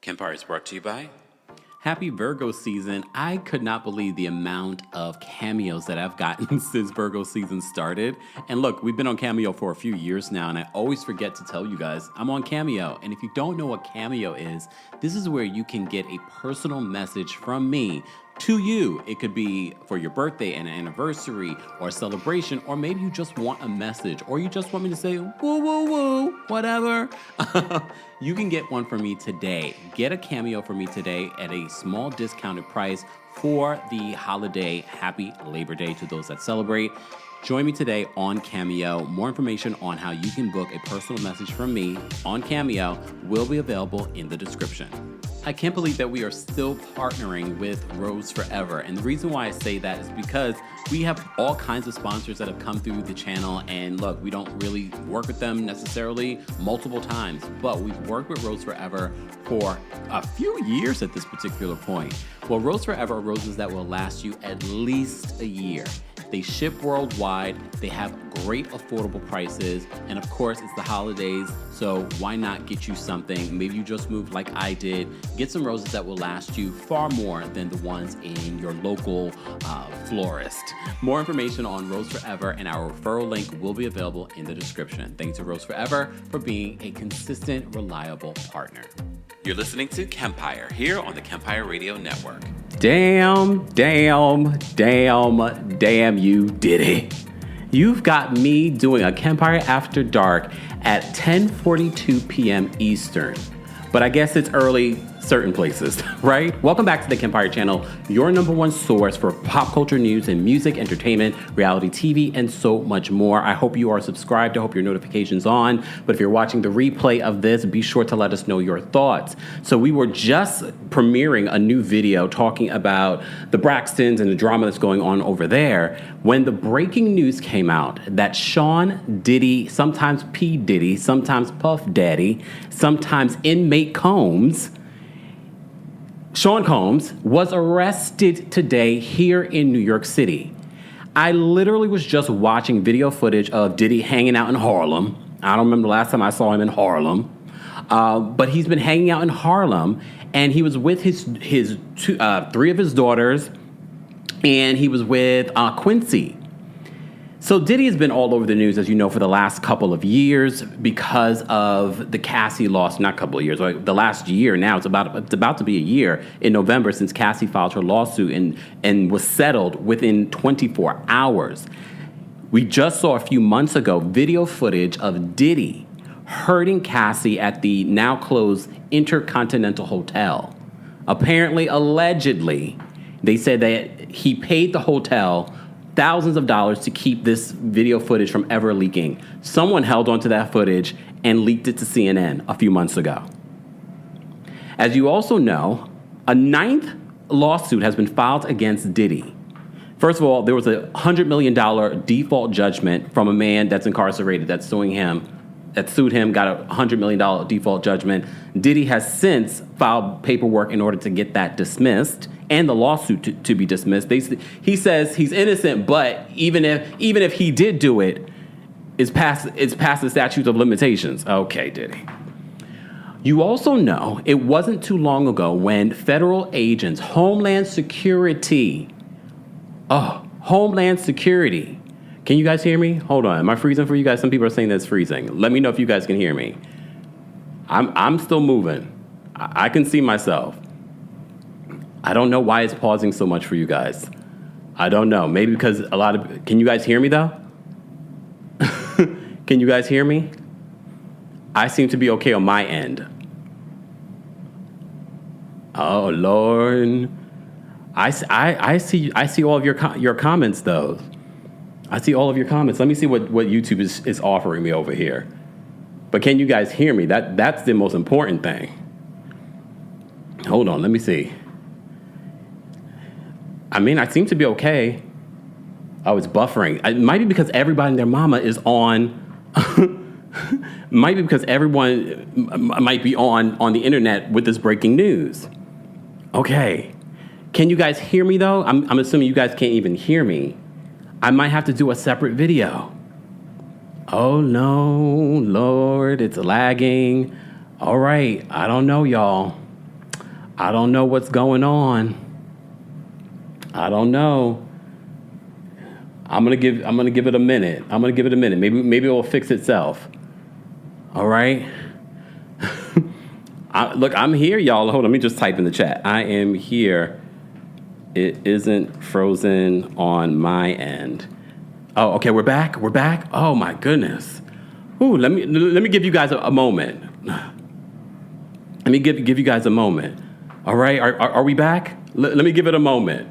Kempire is brought to you by... Happy Virgo season. I could not believe the amount of cameos that I've gotten since Virgo season started. And look, we've been on Cameo for a few years now, and I always forget to tell you guys, I'm on Cameo. And if you don't know what Cameo is, this is where you can get a personal message from me to you. It could be for your birthday, an anniversary, or a celebration, or maybe you just want a message, or you just want me to say, woo, woo, woo, whatever. You can get one for me today. Get a Cameo for me today at a small discounted price for the holiday. Happy Labor Day to those that celebrate. Join me today on Cameo. More information on how you can book a personal message from me on Cameo will be available in the description. I can't believe that we are still partnering with Rose Forever. And the reason why I say that is because we have all kinds of sponsors that have come through the channel. And look, we don't really work with them necessarily multiple times, but we've worked with Rose Forever for a few years at this particular point. Well, Rose Forever are roses that will last you at least a year. They ship worldwide, they have great affordable prices, and of course it's the holidays, so why not get you something? Maybe you just moved like I did. Get some roses that will last you far more than the ones in your local florist. More information on Rose Forever and our referral link will be available in the description. Thanks to Rose Forever for being a consistent, reliable partner. You're listening to Kempire here on the Kempire Radio Network. Damn you, Diddy. You've got me doing a Kempire After Dark at 10:42 p.m. Eastern. But I guess it's early certain places, right? Welcome back to the Kempire channel, your number one source for pop culture news and music, entertainment, reality TV, and so much more. I hope you are subscribed. I hope your notification's on. But if you're watching the replay of this, be sure to let us know your thoughts. So we were just premiering a new video talking about the Braxtons and the drama that's going on over there when the breaking news came out that Sean Diddy, sometimes P. Diddy, sometimes Puff Daddy, sometimes Inmate Combs, Sean Combs was arrested today here in New York City. I literally was just watching video footage of Diddy hanging out in Harlem. I don't remember the last time I saw him in Harlem. But he's been hanging out in Harlem, and he was with his three of his daughters, and he was with Quincy. So Diddy has been all over the news, as you know, for the last couple of years because of the Cassie loss. Not a couple of years, like the last year now. It's about to be a year in November since Cassie filed her lawsuit and was settled within 24 hours. We just saw a few months ago video footage of Diddy hurting Cassie at the now closed Intercontinental Hotel. Apparently, allegedly, they said that he paid the hotel thousands of dollars to keep this video footage from ever leaking. Someone held onto that footage and leaked it to CNN a few months ago. As you also know, a 9th lawsuit has been filed against Diddy. First of all, there was a $100 million default judgment from a man that's incarcerated that's sued him, got a $100 million default judgment. Diddy has since filed paperwork in order to get that dismissed and the lawsuit to be dismissed. He says he's innocent, but even if he did do it, it's past the statute of limitations. Okay, Diddy. You also know it wasn't too long ago when federal agents, Homeland Security. Can you guys hear me? Hold on. Am I freezing for you guys? Some people are saying that's freezing. Let me know if you guys can hear me. I'm still moving. I can see myself. I don't know why it's pausing so much for you guys. I don't know. Maybe because can you guys hear me though? Can you guys hear me? I seem to be okay on my end. Oh Lord. I see all of your comments though. I see all of your comments. Let me see what YouTube is offering me over here. But can you guys hear me? That's the most important thing. Hold on, let me see. I mean, I seem to be okay. Oh, it's buffering. It might be because everybody and their mama is on. Might be because everyone might be on the internet with this breaking news. Okay. Can you guys hear me, though? I'm assuming you guys can't even hear me. I might have to do a separate video. Oh, no, Lord, it's lagging. All right. I don't know, y'all. I don't know what's going on. I don't know. I'm gonna give it a minute. Maybe it will fix itself. All right. Look, I'm here, y'all. Hold on, let me just type in the chat. I am here. It isn't frozen on my end. Oh, okay, we're back. Oh my goodness. Ooh, let me give you guys a moment. Let me give you guys a moment. All right, are we back? Let me give it a moment.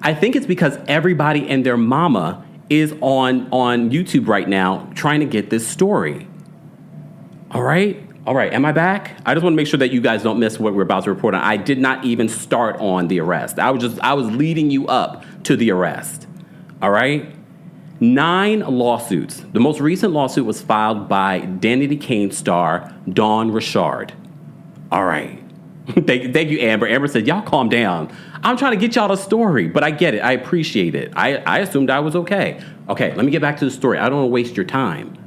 I think it's because everybody and their mama is on YouTube right now trying to get this story. All right, am I back? I just want to make sure that you guys don't miss what we're about to report on. I did not even start on the arrest. I was leading you up to the arrest. All right? 9 lawsuits. The most recent lawsuit was filed by Danity Kane star Dawn Richard. All right. Thank you, Amber. Amber said, y'all calm down. I'm trying to get y'all the story, but I get it. I appreciate it. I assumed I was okay. Okay, let me get back to the story. I don't want to waste your time.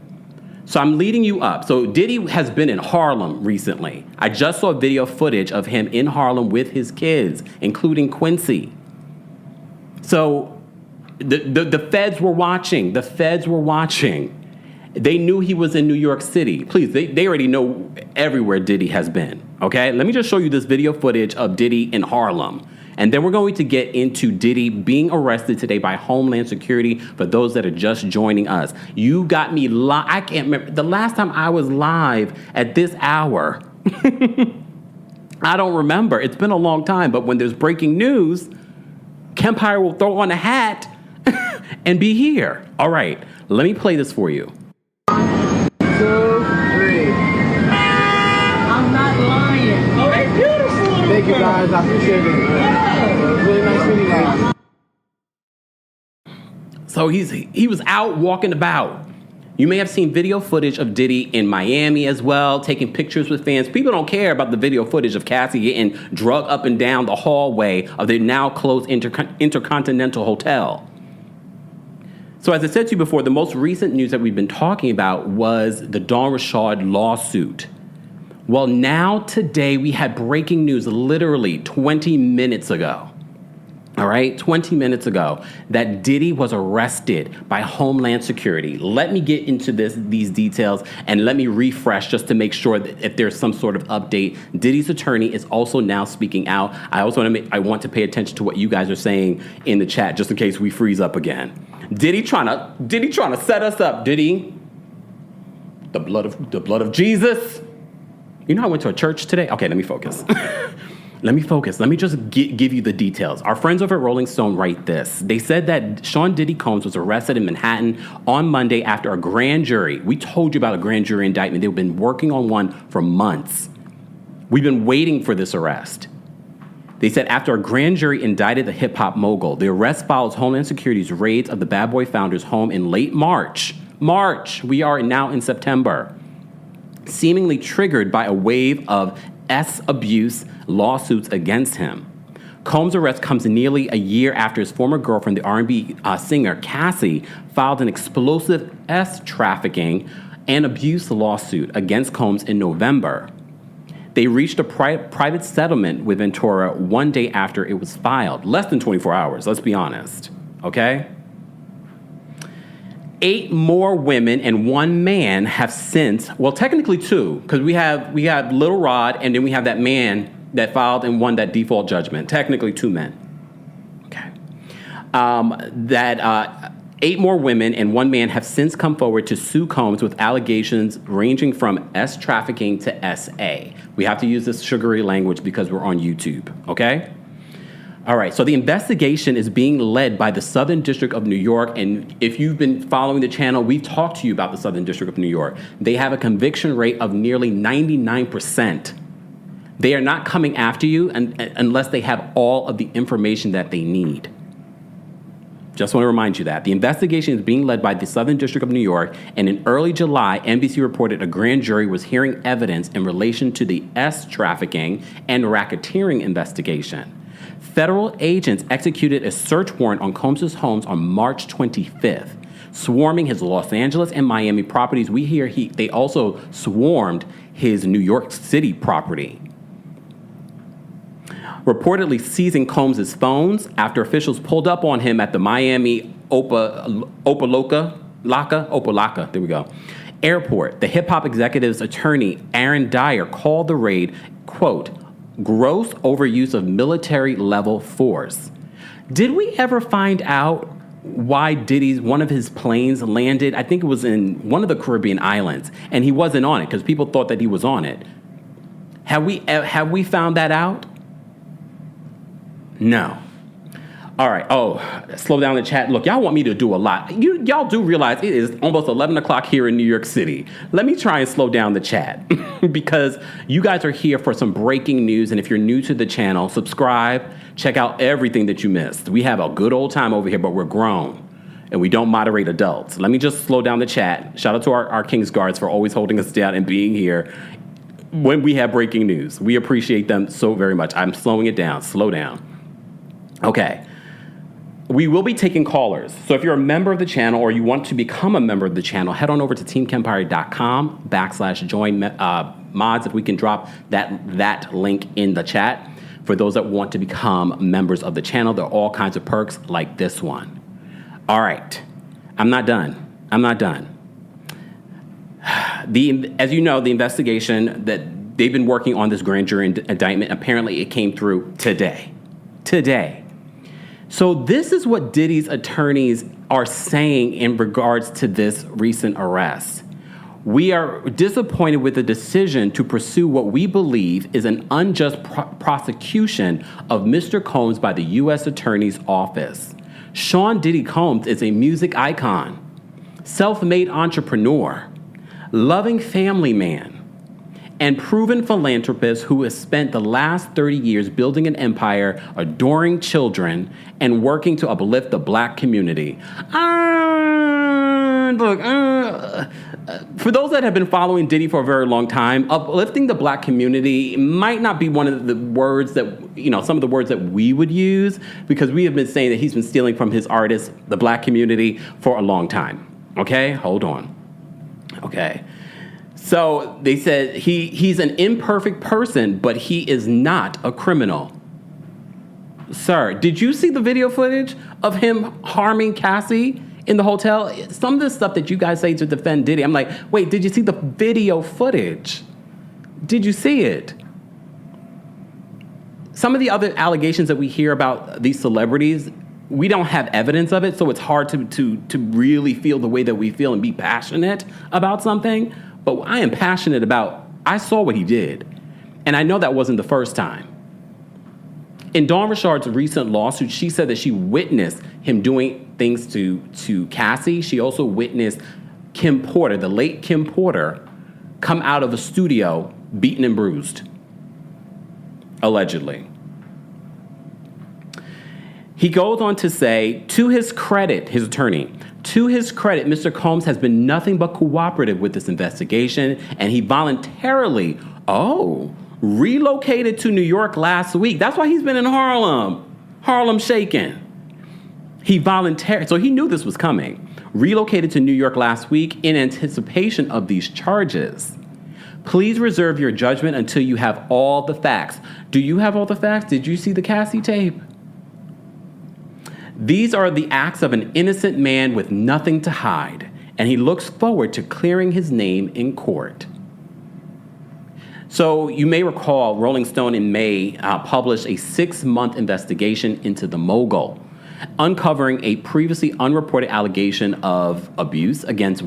So I'm leading you up. So Diddy has been in Harlem recently. I just saw video footage of him in Harlem with his kids, including Quincy. So the feds were watching. They knew he was in New York City. Please, they already know everywhere Diddy has been, okay? Let me just show you this video footage of Diddy in Harlem. And then we're going to get into Diddy being arrested today by Homeland Security for those that are just joining us. You got me live. I can't remember. The last time I was live at this hour, I don't remember. It's been a long time. But when there's breaking news, Kempire will throw on a hat and be here. All right, let me play this for you. 2, 3. I'm not lying. Oh, that's beautiful. Thank you guys, I appreciate it. Yeah. Really nice meeting you. So he was out walking about. You may have seen video footage of Diddy in Miami as well, taking pictures with fans. People don't care about the video footage of Cassie getting drugged up and down the hallway of the now closed Intercontinental Hotel. So as I said to you before, the most recent news that we've been talking about was the Dawn Richard lawsuit. Well, now today we had breaking news literally 20 minutes ago. All right, 20 minutes ago, that Diddy was arrested by Homeland Security. Let me get into these details and let me refresh just to make sure that if there's some sort of update. Diddy's attorney is also now speaking out. I want to pay attention to what you guys are saying in the chat just in case we freeze up again. Diddy trying to set us up. Diddy, the blood of Jesus. You know I went to a church today? Okay, let me focus. Let me just give you the details. Our friends over at Rolling Stone write this. They said that Sean Diddy Combs was arrested in Manhattan on Monday after a grand jury. We told you about a grand jury indictment. They've been working on one for months. We've been waiting for this arrest. They said after a grand jury indicted the hip-hop mogul, the arrest follows Homeland Security's raids of the Bad Boy founder's home in late March. We are now in September. Seemingly triggered by a wave of abuse lawsuits against him. Combs' arrest comes nearly a year after his former girlfriend, the R&B singer Cassie, filed an explosive trafficking and abuse lawsuit against Combs in November. They reached a private settlement with Ventura one day after it was filed. Less than 24 hours, let's be honest, okay? 8 more women and 1 man have since, well, technically 2, because we have Little Rod and then we have that man that filed and won that default judgment. Technically 2 men. Okay. 8 more women and 1 man have since come forward to sue Combs with allegations ranging from trafficking to SA. We have to use this sugary language because we're on YouTube, okay? All right, so the investigation is being led by the Southern District of New York, and if you've been following the channel, we've talked to you about the Southern District of New York. They have a conviction rate of nearly 99%. They are not coming after you unless they have all of the information that they need. Just want to remind you that. The investigation is being led by the Southern District of New York, and in early July, NBC reported a grand jury was hearing evidence in relation to the trafficking and racketeering investigation. Federal agents executed a search warrant on Combs' homes on March 25th, swarming his Los Angeles and Miami properties. We hear they also swarmed his New York City property. reportedly seizing Combs' phones after officials pulled up on him at the Miami Opelika airport. The hip-hop executive's attorney, Aaron Dyer, called the raid, quote, gross overuse of military-level force. Did we ever find out why one of his planes landed? I think it was in one of the Caribbean islands, and he wasn't on it because people thought that he was on it. Have we found that out? No. All right. Oh, slow down the chat. Look, y'all want me to do a lot. Y'all do realize it is almost 11 o'clock here in New York City. Let me try and slow down the chat because you guys are here for some breaking news. And if you're new to the channel, subscribe. Check out everything that you missed. We have a good old time over here, but we're grown and we don't moderate adults. Let me just slow down the chat. Shout out to our King's Guards for always holding us down and being here when we have breaking news. We appreciate them so very much. I'm slowing it down. Slow down. Okay. We will be taking callers. So if you're a member of the channel or you want to become a member of the channel, head on over to TheKempire.com/join mods. If we can drop that link in the chat for those that want to become members of the channel. There are all kinds of perks like this one. All right. I'm not done. As you know, the investigation that they've been working on, this grand jury indictment, apparently it came through today. So this is what Diddy's attorneys are saying in regards to this recent arrest. We are disappointed with the decision to pursue what we believe is an unjust prosecution of Mr. Combs by the U.S. Attorney's Office. Sean Diddy Combs is a music icon, self-made entrepreneur, loving family man, and proven philanthropist who has spent the last 30 years building an empire, adoring children, and working to uplift the black community. For those that have been following Diddy for a very long time, uplifting the black community might not be one of the words that, some of the words that we would use, because we have been saying that he's been stealing from his artists, the black community, for a long time. Okay? Hold on. Okay. So they said he's an imperfect person, but he is not a criminal. Sir, did you see the video footage of him harming Cassie in the hotel? Some of the stuff that you guys say to defend Diddy, I'm like, wait, did you see the video footage? Did you see it? Some of the other allegations that we hear about these celebrities, we don't have evidence of it, so it's hard to really feel the way that we feel and be passionate about something. But I am passionate about, I saw what he did, and I know that wasn't the first time. In Dawn Richard's recent lawsuit, she said that she witnessed him doing things to Cassie. She also witnessed Kim Porter, the late Kim Porter, come out of a studio beaten and bruised, allegedly. He goes on to say, to his credit, his attorney, to his credit, Mr. Combs has been nothing but cooperative with this investigation, and he voluntarily, relocated to New York last week. That's why he's been in Harlem shaking. So he knew this was coming. Relocated to New York last week in anticipation of these charges. Please reserve your judgment until you have all the facts. Do you have all the facts? Did you see the Cassie tape? These are the acts of an innocent man with nothing to hide, and he looks forward to clearing his name in court. So you may recall Rolling Stone in May published a 6-month investigation into the mogul, uncovering a previously unreported allegation of abuse against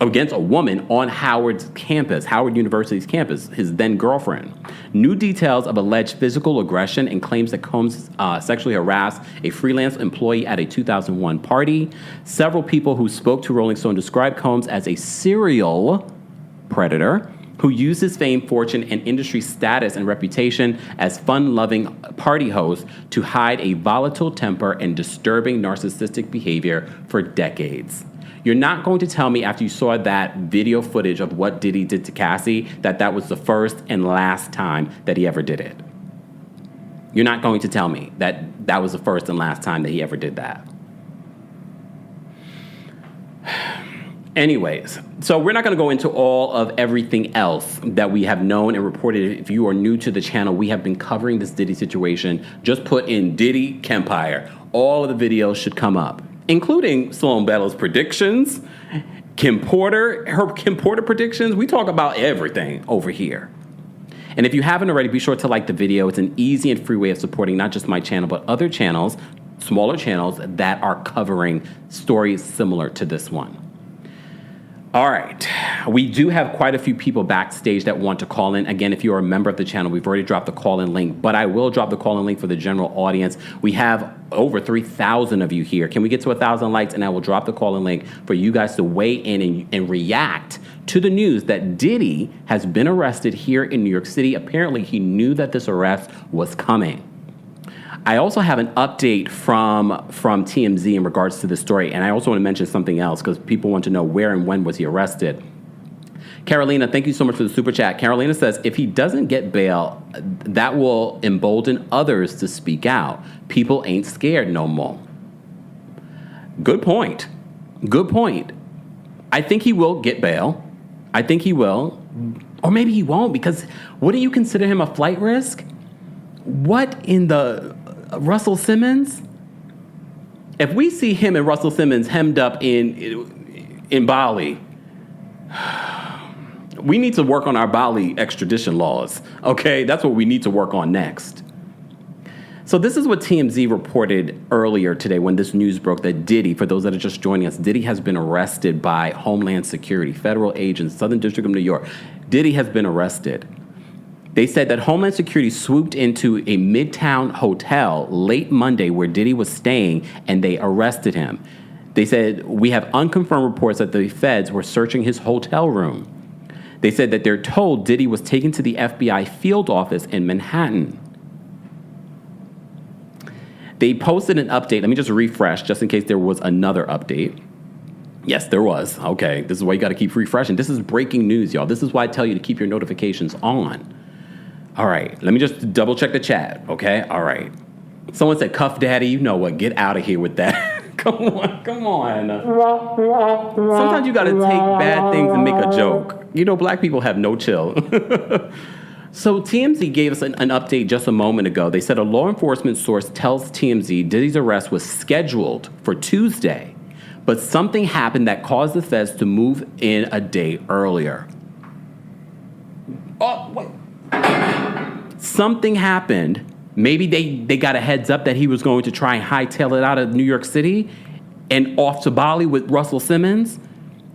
against a woman on Howard University's campus, his then girlfriend. New details of alleged physical aggression and claims that Combs sexually harassed a freelance employee at a 2001 party. Several people who spoke to Rolling Stone described Combs as a serial predator who used his fame, fortune, and industry status and reputation as fun-loving party host to hide a volatile temper and disturbing narcissistic behavior for decades. You're not going to tell me after you saw that video footage of what Diddy did to Cassie that was the first and last time that he ever did it. You're not going to tell me that was the first and last time that he ever did that. Anyways, so we're not going to go into all of everything else that we have known and reported. If you are new to the channel, we have been covering this Diddy situation. Just put in Diddy Kempire. All of the videos should come up, including Sloan Bella's predictions, her Kim Porter predictions. We talk about everything over here. And if you haven't already, be sure to like the video. It's an easy and free way of supporting not just my channel, but other channels, smaller channels that are covering stories similar to this one. All right, we do have quite a few people backstage that want to call in. Again, if you're a member of the channel, we've already dropped the call-in link, but I will drop the call-in link for the general audience. We have over 3,000 of you here. Can we get to 1,000 likes? And I will drop the call-in link for you guys to weigh in and react to the news that Diddy has been arrested here in New York City. Apparently, he knew that this arrest was coming. I also have an update from TMZ in regards to this story, and I also want to mention something else because people want to know where and when was he arrested. Carolina, thank you so much for the super chat. Carolina says, if he doesn't get bail, that will embolden others to speak out. People ain't scared no more. Good point. Good point. I think he will get bail. I think he will. Or maybe he won't, because wouldn't you consider him a flight risk? What in the... Russell Simmons? If we see him and Russell Simmons hemmed up in Bali, we need to work on our Bali extradition laws, okay? That's what we need to work on next. So this is what TMZ reported earlier today when this news broke that Diddy, for those that are just joining us, Diddy has been arrested by Homeland Security, federal agents, Southern District of New York. Diddy has been arrested. They said that Homeland Security swooped into a Midtown hotel late Monday where Diddy was staying, and they arrested him. They said, we have unconfirmed reports that the feds were searching his hotel room. They said that they're told Diddy was taken to the FBI field office in Manhattan. They posted an update. Let me just refresh just in case there was another update. Yes, there was. Okay, this is why you got to keep refreshing. This is breaking news, y'all. This is why I tell you to keep your notifications on. All right, let me just double check the chat, okay? All right. Someone said, Cuff Daddy, you know what? Get out of here with that. Come on. Sometimes you got to take bad things and make a joke. You know, black people have no chill. So TMZ gave us an update just a moment ago. They said a law enforcement source tells TMZ Diddy's arrest was scheduled for Tuesday, but something happened that caused the feds to move in a day earlier. Oh, wait. Something happened. Maybe they got a heads up that he was going to try and hightail it out of New York City and off to Bali with Russell Simmons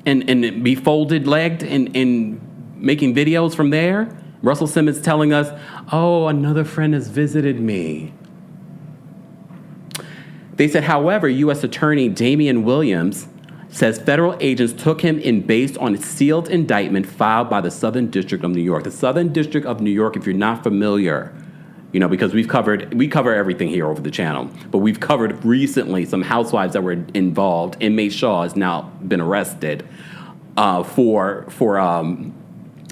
and be folded-legged and making videos from there. Russell Simmons telling us, oh, another friend has visited me. They said, however, U.S. Attorney Damian Williams says federal agents took him in based on a sealed indictment filed by the Southern District of New York. The Southern District of New York, if you're not familiar, you know, because we cover everything here over the channel, but we've covered recently some housewives that were involved. Inmate Shaw has now been arrested for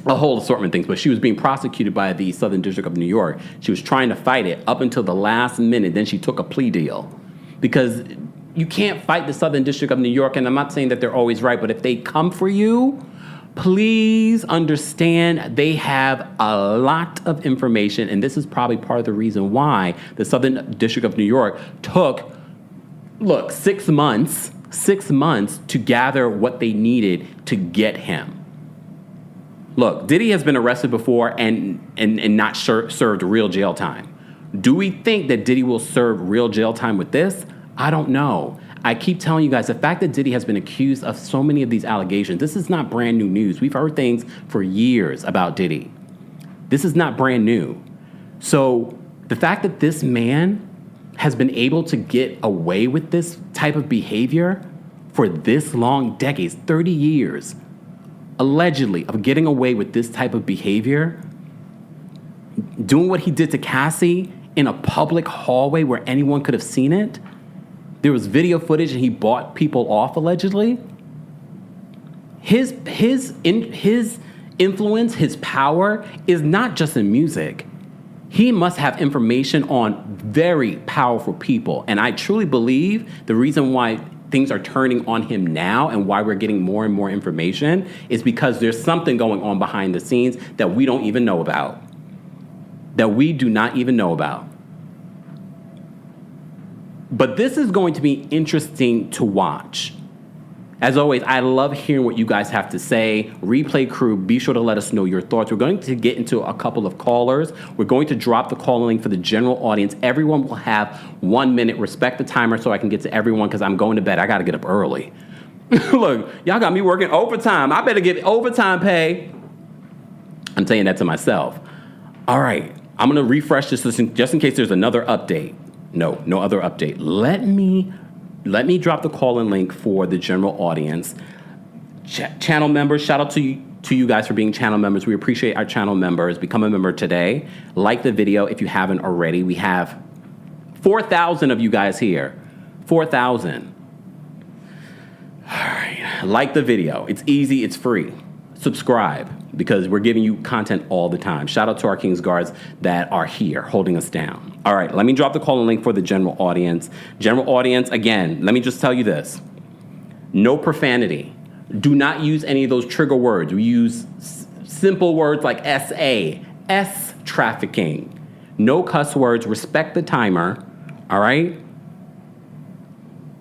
a whole assortment of things, but she was being prosecuted by the Southern District of New York. She was trying to fight it up until the last minute. Then she took a plea deal because you can't fight the Southern District of New York, and I'm not saying that they're always right, but if they come for you, please understand they have a lot of information, and this is probably part of the reason why the Southern District of New York took, 6 months to gather what they needed to get him. Look, Diddy has been arrested before and not served real jail time. Do we think that Diddy will serve real jail time with this? I don't know. I keep telling you guys, the fact that Diddy has been accused of so many of these allegations, this is not brand new news. We've heard things for years about Diddy. This is not brand new. So the fact that this man has been able to get away with this type of behavior for this long, decades, 30 years, allegedly, of getting away with this type of behavior, doing what he did to Cassie in a public hallway where anyone could have seen it. There was video footage and he bought people off, allegedly. His influence, his power is not just in music. He must have information on very powerful people. And I truly believe the reason why things are turning on him now and why we're getting more and more information is because there's something going on behind the scenes that we don't even know about. That we do not even know about. But this is going to be interesting to watch. As always, I love hearing what you guys have to say. Replay crew, be sure to let us know your thoughts. We're going to get into a couple of callers. We're going to drop the call link for the general audience. Everyone will have 1 minute. Respect the timer so I can get to everyone because I'm going to bed. I got to get up early. Look, y'all got me working overtime. I better get overtime pay. I'm saying that to myself. All right, I'm going to refresh this just in case there's another update. No other update. Let me drop the call-in link for the general audience. Channel members, shout out to you guys for being channel members. We appreciate our channel members. Become a member today. Like the video if you haven't already. We have 4,000 of you guys here. 4,000. All right. Like the video. It's easy. It's free. Subscribe because we're giving you content all the time. Shout out to our King's Guards that are here holding us down. All right, let me drop the call-in link for the general audience. General audience, again, let me just tell you this. No profanity. Do not use any of those trigger words. We use simple words like SA, S trafficking. No cuss words. Respect the timer, all right?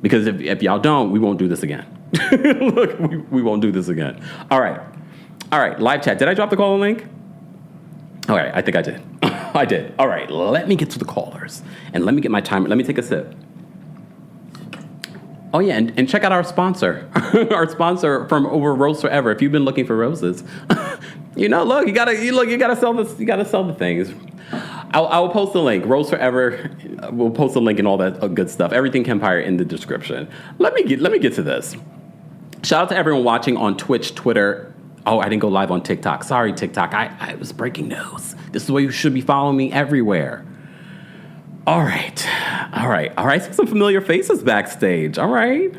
Because if y'all don't, we won't do this again. Look, we won't do this again. All right, live chat. Did I drop the call-in link? All right, I think I did. I did. All right, let me get to the callers. And let me get my timer. Let me take a sip. Oh, yeah, and check out our sponsor. Our sponsor from over Rose Forever. If you've been looking for roses, look, you gotta sell this. You gotta sell the things. I will post the link. Rose Forever. We'll post the link and all that good stuff. Everything Kempire in the description. Let me get to this. Shout out to everyone watching on Twitch, Twitter. Oh, I didn't go live on TikTok. Sorry, TikTok. I was breaking news. This is why you should be following me everywhere. All right. See some familiar faces backstage. All right.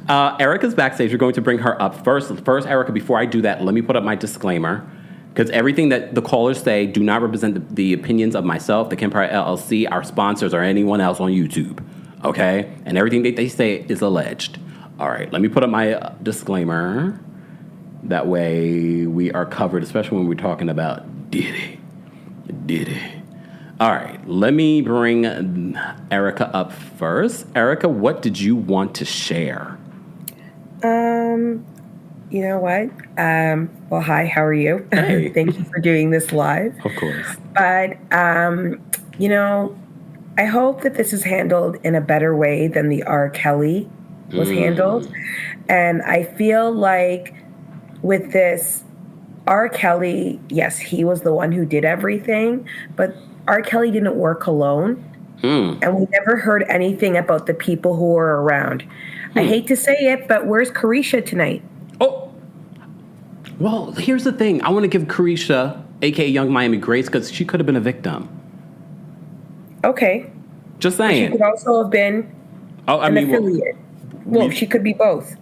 Erica's backstage. We're going to bring her up first. First, Erica, before I do that, let me put up my disclaimer. Because everything that the callers say do not represent the opinions of myself, the Kempire LLC, our sponsors, or anyone else on YouTube. Okay? And everything that they say is alleged. All right. Let me put up my disclaimer. That way we are covered, especially when we're talking about Diddy. All right, let me bring Erica up first. Erica, what did you want to share? You know what? Well, hi, how are you? Hey. Thank you for doing this live. Of course. But, I hope that this is handled in a better way than the R. Kelly was handled. And I feel like with this, R. Kelly, yes, he was the one who did everything, but R. Kelly didn't work alone. And we never heard anything about the people who were around. I hate to say it, but where's Carisha tonight? Oh, well, here's the thing. I want to give Carisha, a.k.a. Young Miami, grace because she could have been a victim. Okay. Just saying. She could also have been affiliate. Well, she could be both.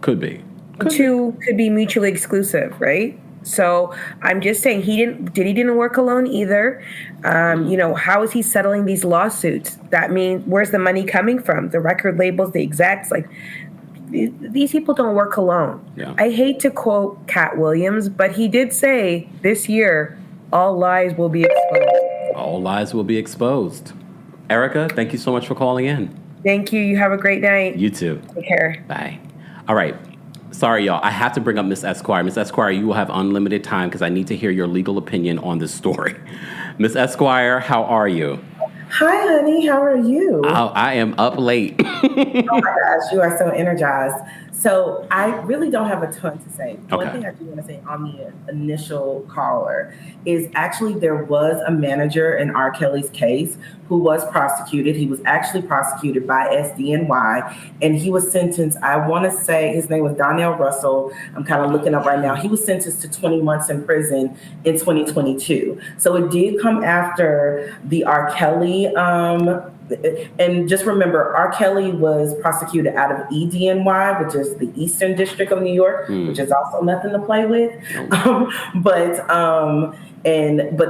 Could be. Two could be mutually exclusive, right? So I'm just saying Diddy didn't work alone either. How is he settling these lawsuits? That means where's the money coming from? The record labels, the execs, like these people don't work alone. Yeah. I hate to quote Cat Williams, but he did say this year, all lies will be exposed. All lies will be exposed. Erica, thank you so much for calling in. Thank you. You have a great night. You too. Take care. Bye. All right. Sorry, y'all. I have to bring up Miss Esquire. Miss Esquire, you will have unlimited time because I need to hear your legal opinion on this story. Miss Esquire, how are you? Hi, honey. How are you? Oh, I am up late. Oh, my gosh. You are so energized. So I really don't have a ton to say. One thing I do want to say on the initial caller is actually there was a manager in R. Kelly's case who was prosecuted. He was actually prosecuted by SDNY, and he was sentenced, I want to say his name was Donnell Russell. I'm kind of looking up right now. He was sentenced to 20 months in prison in 2022. So it did come after the R. Kelly and just remember, R. Kelly was prosecuted out of EDNY, which is the Eastern District of New York, which is also nothing to play with. But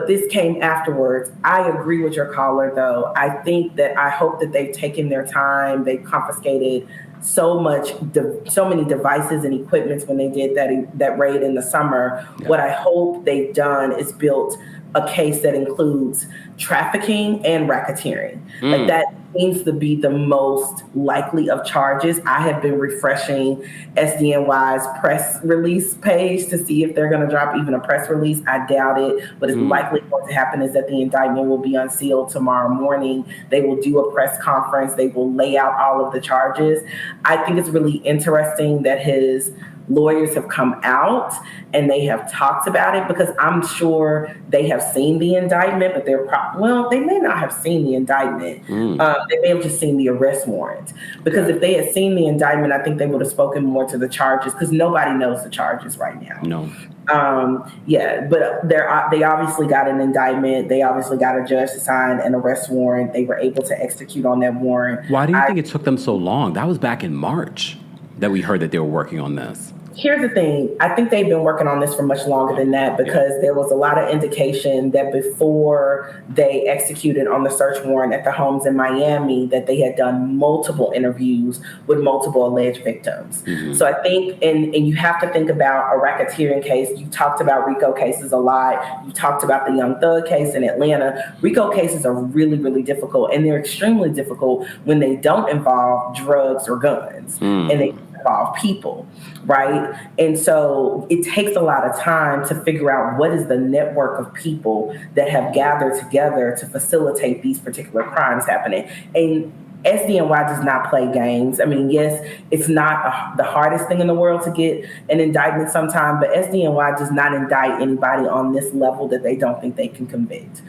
this came afterwards. I agree with your caller, though. I hope that they've taken their time. They've confiscated so many devices and equipments when they did that raid in the summer. Yeah. What I hope they've done is built a case that includes trafficking and racketeering. Like that seems to be the most likely of charges. I have been refreshing SDNY's press release page to see if they're going to drop even a press release. I doubt it. What is likely going to happen is that the indictment will be unsealed tomorrow morning. They will do a press conference. They will lay out all of the charges. I think it's really interesting that his lawyers have come out and they have talked about it, because I'm sure they have seen the indictment, but they may not have seen the indictment. They may have just seen the arrest warrant, because if they had seen the indictment, I think they would have spoken more to the charges, because nobody knows the charges right now. No. But they obviously got an indictment. They obviously got a judge to sign an arrest warrant. They were able to execute on that warrant. Why do you think it took them so long? That was back in March that we heard that they were working on this. Here's the thing. I think they've been working on this for much longer than that, because there was a lot of indication that before they executed on the search warrant at the homes in Miami, that they had done multiple interviews with multiple alleged victims. So I think, and you have to think about a racketeering case. You talked about RICO cases a lot. You talked about the Young Thug case in Atlanta. RICO cases are really, really difficult, and they're extremely difficult when they don't involve drugs or guns, and they involve people, right? And so it takes a lot of time to figure out what is the network of people that have gathered together to facilitate these particular crimes happening. And SDNY does not play games. I mean, yes, it's not the hardest thing in the world to get an indictment sometime, but SDNY does not indict anybody on this level that they don't think they can convict.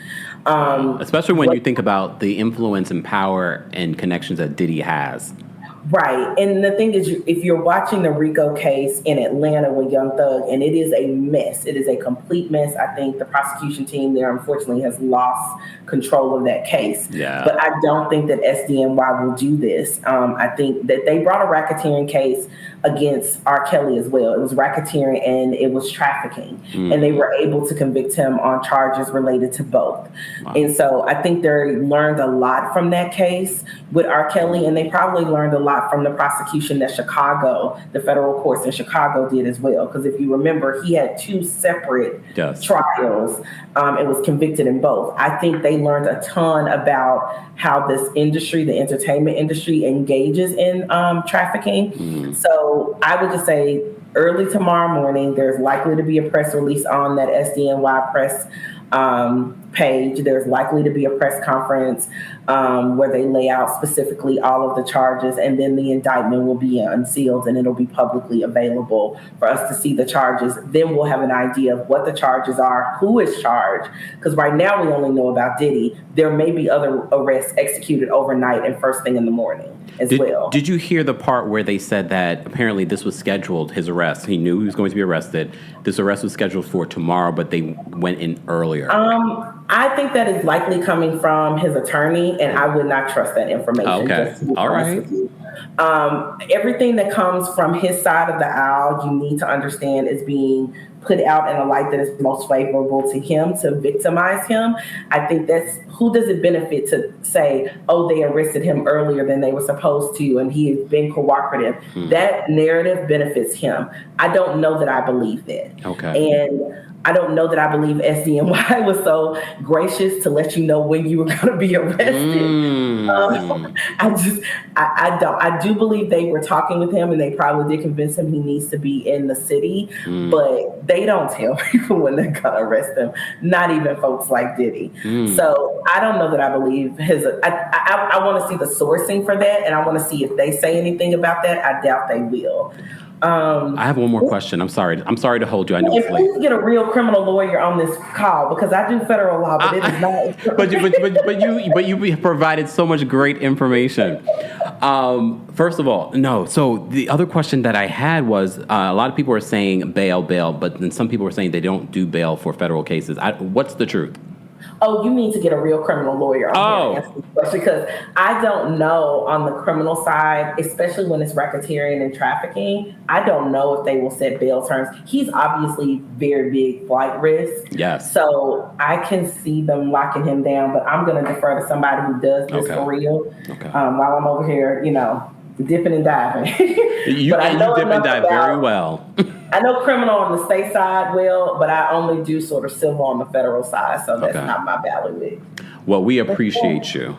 Especially when you think about the influence and power and connections that Diddy has. Right. And the thing is, if you're watching the RICO case in Atlanta with Young Thug, and it is a mess, it is a complete mess. I think the prosecution team there, unfortunately, has lost control of that case. Yeah. But I don't think that SDNY will do this. I think that they brought a racketeering case against R. Kelly as well. It was racketeering and it was trafficking. And they were able to convict him on charges related to both. Wow. And so I think they learned a lot from that case with R. Kelly, and they probably learned a lot from the prosecution that Chicago, the federal courts in Chicago, did as well. Because if you remember, he had two separate trials and was convicted in both. I think they learned a ton about how this industry, the entertainment industry, engages in trafficking. So I would just say early tomorrow morning, there's likely to be a press release on that SDNY press page. There's likely to be a press conference where they lay out specifically all of the charges, and then the indictment will be unsealed and it'll be publicly available for us to see the charges. Then we'll have an idea of what the charges are, who is charged, because right now we only know about Diddy. There may be other arrests executed overnight and first thing in the morning as well. Did you hear the part where they said that apparently this was scheduled, his arrest? He knew he was going to be arrested. This arrest was scheduled for tomorrow, but they went in earlier. I think that is likely coming from his attorney, and I would not trust that information. Okay. All right. Everything that comes from his side of the aisle, you need to understand, is being put out in a light that is most favorable to him, to victimize him. I think that's, who does it benefit to say, oh, they arrested him earlier than they were supposed to, and he has been cooperative. That narrative benefits him. I don't know that I believe that. Okay. And I don't know that I believe SDNY was so gracious to let you know when you were going to be arrested. I do believe they were talking with him, and they probably did convince him he needs to be in the city, but they don't tell people when they're going to arrest him, not even folks like Diddy. So I don't know that I believe I want to see the sourcing for that, and I want to see if they say anything about that. I doubt they will. I have one more question. I'm sorry to hold you. I know it's late. Please get a real criminal lawyer on this call, because I do federal law, but it is not. but you provided so much great information. First of all, no. So the other question that I had was a lot of people are saying bail, but then some people are saying they don't do bail for federal cases. What's the truth? Oh, you need to get a real criminal lawyer on here to answer this question, because I don't know on the criminal side, especially when it's racketeering and trafficking, I don't know if they will set bail terms. He's obviously very big flight risk. Yes. So I can see them locking him down, but I'm going to defer to somebody who does this for real while I'm over here, dipping and diving. You But I know dip and enough dive about- very well. I know criminal on the state side well, but I only do sort of civil on the federal side, so that's Okay. not my bailiwick. Well, we appreciate you.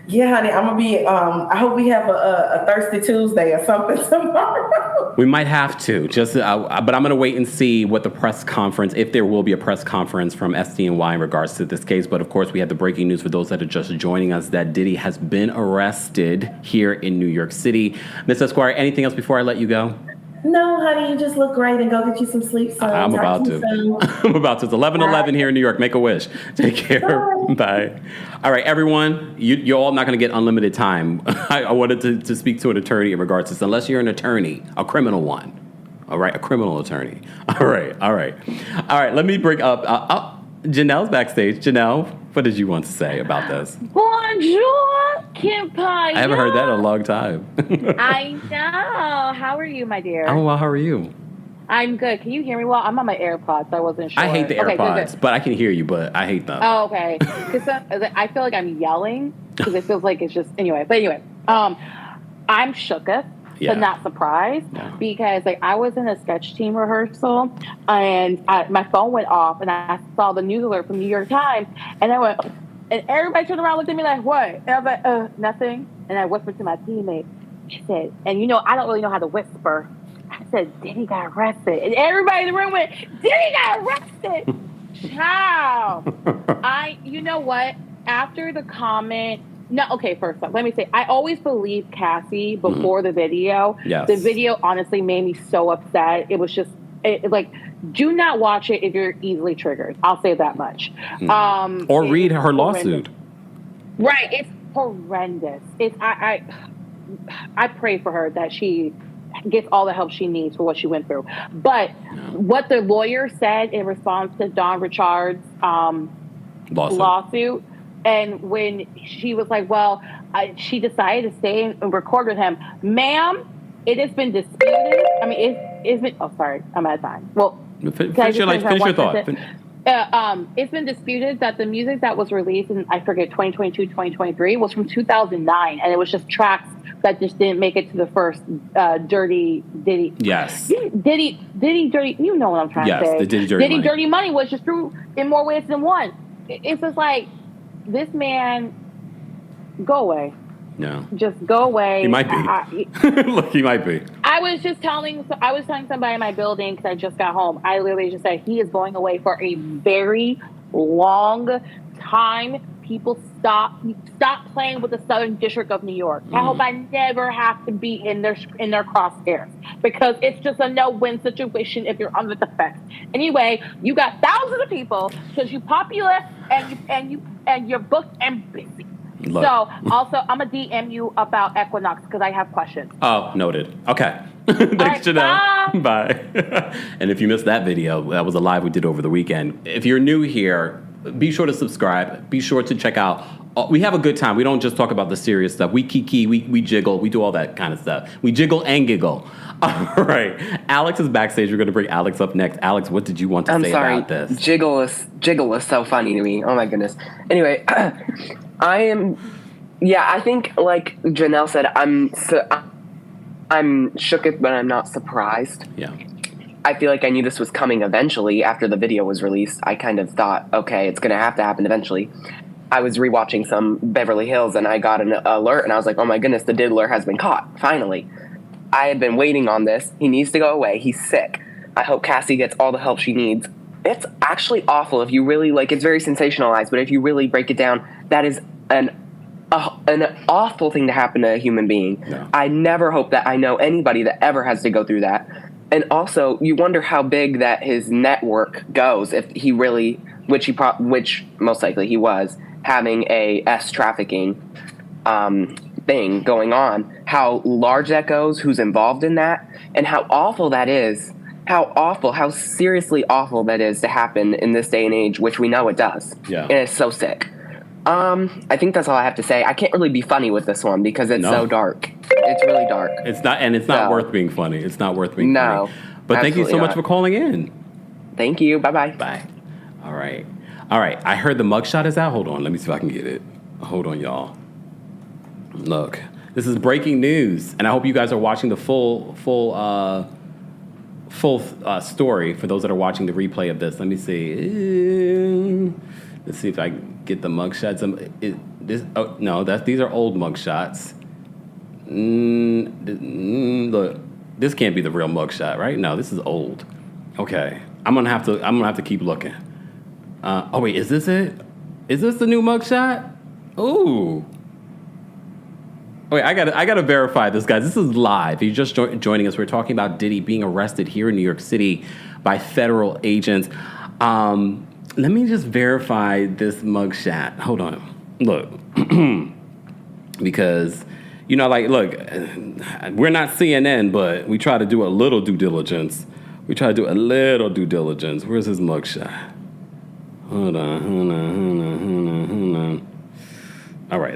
Yeah, honey, I'm gonna be. I hope we have a Thirsty Tuesday or something tomorrow. We might have to, but I'm going to wait and see what the press conference, if there will be a press conference from SDNY in regards to this case. But of course, we have the breaking news for those that are just joining us that Diddy has been arrested here in New York City. Ms. Esquire, anything else before I let you go? No, honey, you just look great and go get you some sleep. So I'm about to. I'm about to. It's 11:11 here in New York. Make a wish. Take care. Bye. All right, everyone. You're all not going to get unlimited time. I wanted to speak to an attorney in regards to this, unless you're an attorney, a criminal one. All right, a criminal attorney. All right. Let me bring up Janelle's backstage. Janelle, what did you want to say about this? Bonjour, Kempire. I haven't heard that in a long time. I know. How are you, my dear? Oh, well, how are you? I'm good. Can you hear me well? I'm on my AirPods, so I wasn't sure. I hate the AirPods, good. but I can hear you, but I hate them. Oh, okay. Because I feel like I'm yelling because it feels like it's just anyway. But anyway, I'm shooketh. Yeah. But not surprised because I was in a sketch team rehearsal and my phone went off and I saw the news alert from New York Times and I went, and everybody turned around and looked at me like, what? And I was like, nothing. And I whispered to my teammate. She said, and I don't really know how to whisper. I said, Diddy got arrested. And everybody in the room went, Diddy got arrested. Child. You know what? After the comment, no, okay, first off, let me say, I always believed Cassie before the video. Yes. The video honestly made me so upset. It was just, do not watch it if you're easily triggered. I'll say that much. Or read her lawsuit. Right, it's horrendous. I pray for her that she gets all the help she needs for what she went through. But what the lawyer said in response to Don Richard's lawsuit, and when she was like, well, she decided to stay and record with him. Ma'am, it has been disputed. I mean, it's been, oh, sorry, I'm out of time. Well, finish your thought. It's been disputed that the music that was released in, I forget, 2022, 2023 was from 2009. And it was just tracks that just didn't make it to the first Dirty Diddy. Yes. Diddy Dirty, you know what I'm trying to say. Yes, the Diddy Dirty Money. Dirty Money was just through in more ways than one. It's just like, this man, go away. No. Just go away. He might be. Look, he might be. I was telling somebody in my building because I just got home. I literally just said he is going away for a very long time. People stop playing with the Southern District of New York. I hope I never have to be in their crosshairs because it's just a no-win situation if you're under the fence. Anyway, you got thousands of people because you're popular and you're booked and busy. Look. So also, I'm gonna DM you about Equinox because I have questions. Oh, noted. Okay. Thanks, Janelle. Bye. And if you missed that video, that was a live we did over the weekend. If you're new here, be sure to subscribe. Be sure to check out. We have a good time. We don't just talk about the serious stuff. We kiki, we jiggle, we do all that kind of stuff. We jiggle and giggle. All right. Alex is backstage. We're going to bring Alex up next. Alex, what did you want to say about this? Jiggle is so funny to me. Oh my goodness. Anyway, I think like Janelle said, I'm shook, but I'm not surprised. Yeah. I feel like I knew this was coming eventually after the video was released. I kind of thought, okay, it's going to happen eventually. I was rewatching some Beverly Hills and I got an alert and I was like, oh my goodness, the diddler has been caught. Finally. I had been waiting on this. He needs to go away. He's sick. I hope Cassie gets all the help she needs. It's actually awful if you really, it's very sensationalized, but if you really break it down, that is an awful thing to happen to a human being. No. I never hope that I know anybody that ever has to go through that. And also, you wonder how big that his network goes if he really, which most likely he was, having a trafficking thing going on, how large that goes, who's involved in that, and how awful that is, how seriously awful that is to happen in this day and age, which we know it does. Yeah. And it's so sick. I think that's all I have to say. I can't really be funny with this one because it's so dark. It's really dark. It's not worth being funny. It's not worth being funny. But thank you so much for calling in. Thank you. Bye-bye. Bye. All right. I heard the mugshot is out. Hold on. Let me see if I can get it. Hold on, y'all. Look. This is breaking news, and I hope you guys are watching the full story for those that are watching the replay of this. Let me see. Let's see if I can get the mugshots. These are old mugshots. Look, this can't be the real mugshot, right? No, this is old. Okay, I'm gonna have to keep looking. Oh wait, is this it? Is this the new mugshot? Ooh. Wait, I gotta verify this, guys. This is live. If you're just joining us, we're talking about Diddy being arrested here in New York City by federal agents. Let me just verify this mugshot. Hold on. Look, because look, we're not CNN, but we try to do a little due diligence. Where's his mugshot? Hold on. All right,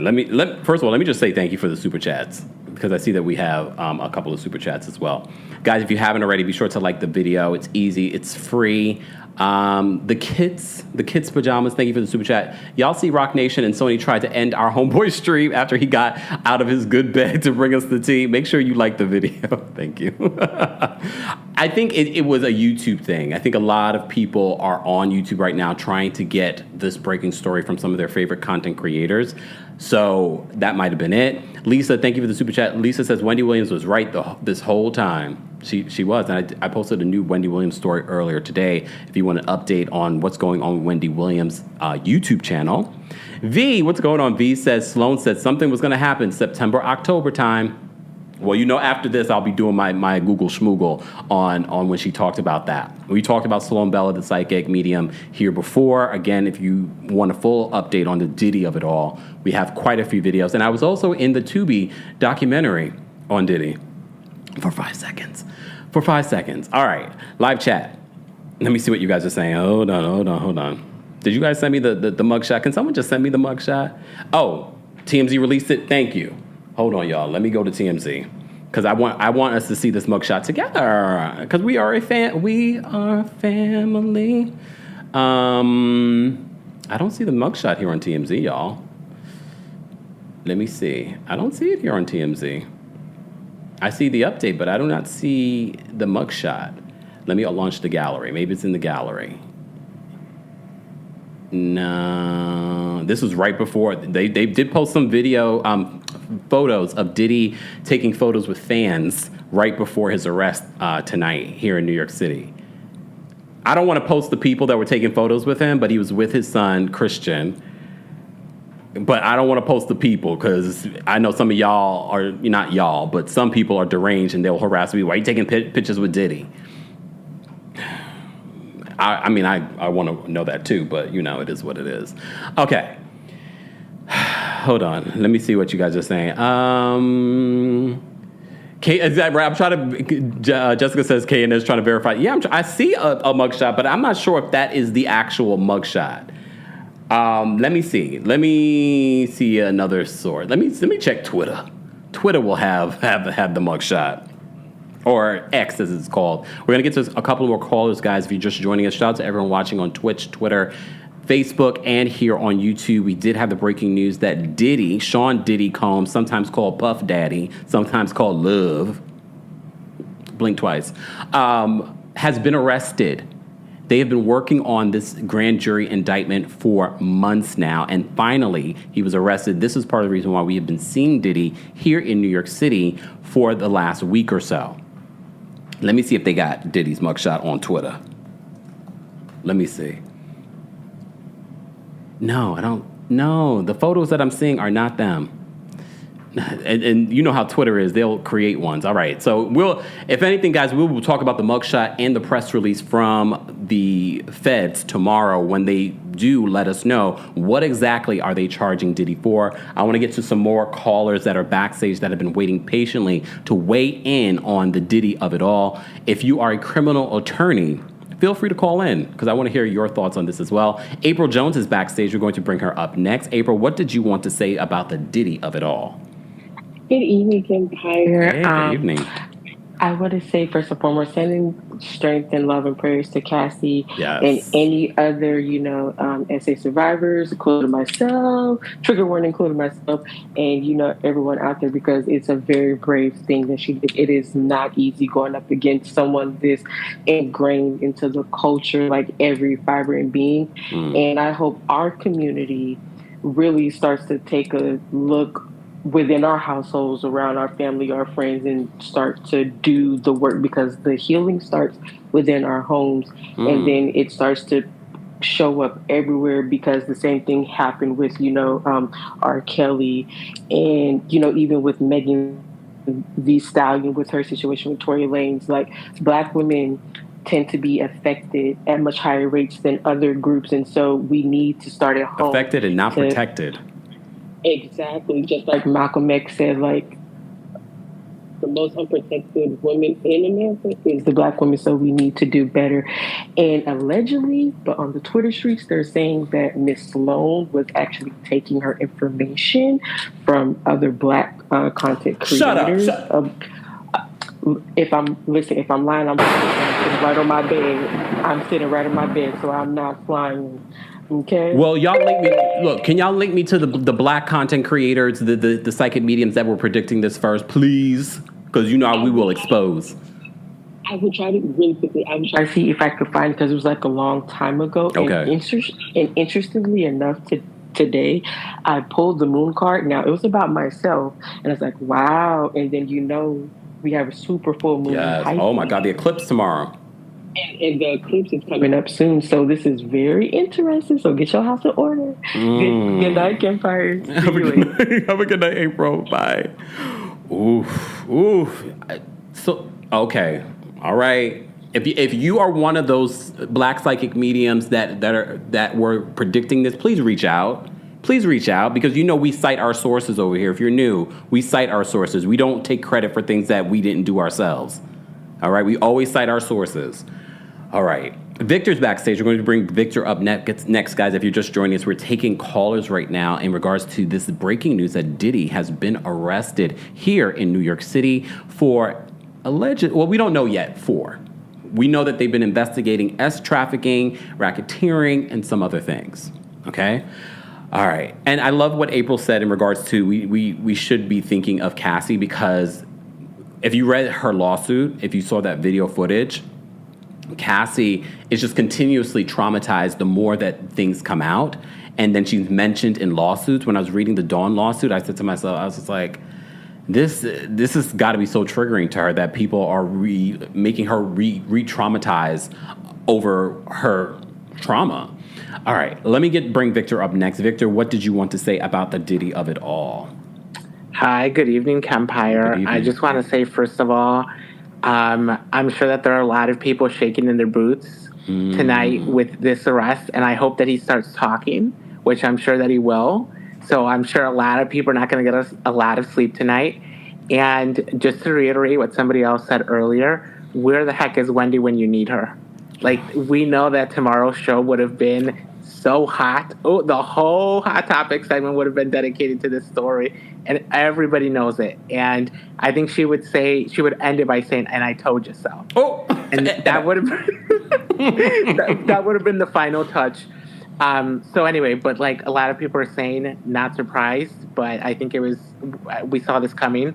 first of all, let me just say thank you for the super chats, because I see that we have a couple of super chats as well. Guys, if you haven't already, be sure to like the video. It's easy. It's free. The kids pajamas, thank you for the super chat. Y'all see Rock Nation and Sony tried to end our homeboy stream after he got out of his good bed to bring us the tea. Make sure you like the video. Thank you. I think it was a YouTube thing. I think a lot of people are on YouTube right now trying to get this breaking story from some of their favorite content creators. So that might have been it. Lisa, thank you for the super chat. Lisa says Wendy Williams was right this whole time. She was. And I posted a new Wendy Williams story earlier today if you want an update on what's going on with Wendy Williams' YouTube channel. V, what's going on? V says, Sloan said something was going to happen September, October time. Well, after this, I'll be doing my Google schmoogle on when she talked about that. We talked about Sloan Bella, the psychic medium, here before. Again, if you want a full update on the Diddy of it all, we have quite a few videos. And I was also in the Tubi documentary on Diddy for 5 seconds. All right, live chat. Let me see what you guys are saying. Hold on. Did you guys send me the mugshot? Can someone just send me the mugshot? Oh, TMZ released it. Thank you. Hold on, y'all. Let me go to TMZ because I want us to see this mugshot together because we are family. I don't see the mugshot here on TMZ, y'all. Let me see. I don't see it here on TMZ. I see the update, but I do not see the mugshot. Let me launch the gallery. Maybe it's in the gallery. No, this was right before they did post some video photos of Diddy taking photos with fans right before his arrest tonight here in New York City. I don't want to post the people that were taking photos with him, but he was with his son Christian. But I don't want to post the people because I know some of y'all are not y'all, but some people are deranged and they'll harass me. Why are you taking pictures with Diddy? I mean, I want to know that too, but it is what it is. Okay. Hold on. Let me see what you guys are saying. Is that right? I'm trying to, Jessica says K and is trying to verify. Yeah, I see a mugshot, but I'm not sure if that is the actual mugshot. Let me see. Let me see another source. Let me check Twitter. Twitter will have the mugshot. Or X, as it's called. We're going to get to a couple more callers, guys, if you're just joining us. Shout out to everyone watching on Twitch, Twitter, Facebook, and here on YouTube. We did have the breaking news that Diddy, Sean Diddy Combs, sometimes called Puff Daddy, sometimes called Love, blink twice, has been arrested. They have been working on this grand jury indictment for months now, and finally, he was arrested. This is part of the reason why we have been seeing Diddy here in New York City for the last week or so. Let me see if they got Diddy's mugshot on Twitter. Let me see. No, I don't. No, the photos that I'm seeing are not them. And you know how Twitter is. They'll create ones. All right. So if anything, guys, we will talk about the mugshot and the press release from the feds tomorrow when they do let us know what exactly are they charging Diddy for. I want to get to some more callers that are backstage that have been waiting patiently to weigh in on the Diddy of it all. If you are a criminal attorney, feel free to call in because I want to hear your thoughts on this as well. April Jones is backstage. We're going to bring her up next. April, what did you want to say about the Diddy of it all? Good evening, Kempire. Hey, good evening. I want to say, first and foremost, sending strength and love and prayers to Cassie Yes. and any other, SA survivors, including myself, trigger warning, including myself, and, everyone out there, because it's a very brave thing that she did. It is not easy going up against someone this ingrained into the culture, like every fiber and being. And I hope our community really starts to take a look within our households, around our family, our friends, and start to do the work, because the healing starts within our homes, and then it starts to show up everywhere, because the same thing happened with, R. Kelly, and, even with Megan Thee Stallion with her situation with Tory Lanez. Like, Black women tend to be affected at much higher rates than other groups, and so we need to start at home. Affected and not protected. Exactly. Just like Malcolm X said, like, the most unprotected women in America is the Black women, so we need to do better. And allegedly, but on the Twitter streets, they're saying that Miss Sloan was actually taking her information from other Black content creators. Shut up. If I'm lying, I'm sitting right on my bed. I'm sitting right on my bed, so I'm not flying. Okay. Well, y'all link me. Look, can y'all link me to the Black content creators, the psychic mediums that were predicting this first, please? Because we will expose. I would try to really quickly. I would try to see if I could find it, because it was like a long time ago. Okay. And interestingly enough, today I pulled the moon card. Now it was about myself, and it's like, wow. And then we have a super full moon. Yes. Oh my God, the eclipse tomorrow. And the eclipse is coming up soon, so this is very interesting. So get your house in order. Good night, Kempire. Have a good night, April. Bye. Oof. So okay, all right. If you are one of those Black psychic mediums that were predicting this, please reach out. Please reach out, because we cite our sources over here. If you're new, we cite our sources. We don't take credit for things that we didn't do ourselves. All right, we always cite our sources. All right. Victor's backstage. We're going to bring Victor up next, guys. If you're just joining us, we're taking callers right now in regards to this breaking news that Diddy has been arrested here in New York City for alleged, well, we don't know yet for. We know that they've been investigating trafficking, racketeering, and some other things. Okay? All right. And I love what April said in regards to we should be thinking of Cassie, because if you read her lawsuit, if you saw that video footage, Cassie is just continuously traumatized the more that things come out. And then she's mentioned in lawsuits. When I was reading the Dawn lawsuit, I said to myself, I was just like, this has got to be so triggering to her that people are making her re-traumatize over her trauma. All right, let me bring Victor up next. Victor, what did you want to say about the Diddy of it all? Hi, good evening, Kempire. Good evening. I just want to say, first of all, I'm sure that there are a lot of people shaking in their boots tonight with this arrest, and I hope that he starts talking, which I'm sure that he will. So I'm sure a lot of people are not going to get us a lot of sleep tonight. And just to reiterate what somebody else said earlier, where the heck is Wendy when you need her? Like, we know that tomorrow's show would have been so hot. Oh, the whole Hot Topic segment would have been dedicated to this story, and everybody knows it. And I think she would end it by saying, "And I told you so." Oh, and that would have that would have been the final touch. So anyway, but like a lot of people are saying, not surprised, but I think we saw this coming.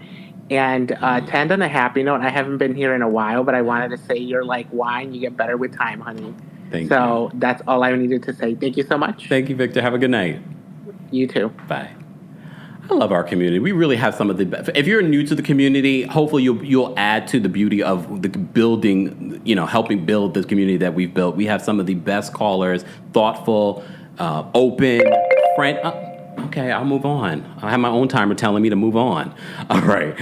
And to end on a happy note, I haven't been here in a while, but I wanted to say you're like wine, you get better with time, honey. Thank you. So that's all I needed to say. Thank you so much. Thank you, Victor. Have a good night. You too. Bye. I love our community. We really have some of the best. If you're new to the community, hopefully you'll add to the beauty of the building, helping build this community that we've built. We have some of the best callers, thoughtful, open, friend. Okay, I'll move on. I have my own timer telling me to move on. All right.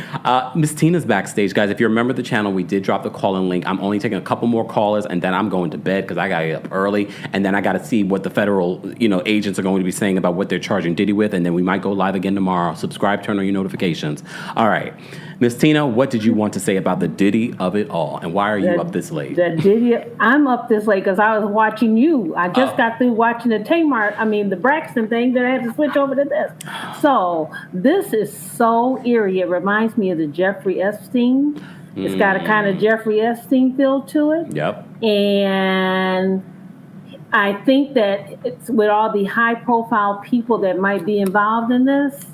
Miss Tina's backstage. Guys, if you remember the channel, we did drop the call-in link. I'm only taking a couple more callers, and then I'm going to bed because I got to get up early, and then I got to see what the federal agents are going to be saying about what they're charging Diddy with, and then we might go live again tomorrow. Subscribe, turn on your notifications. All right. Miss Tina, what did you want to say about the Diddy of it all, and why are you up this late? The Diddy, I'm up this late because I was watching you. I just got through watching the Braxton thing that I had to switch over to this. So this is so eerie. It reminds me of the Jeffrey Epstein It's got a kind of Jeffrey Epstein feel to it. Yep. And I think that it's with all the high-profile people that might be involved in this,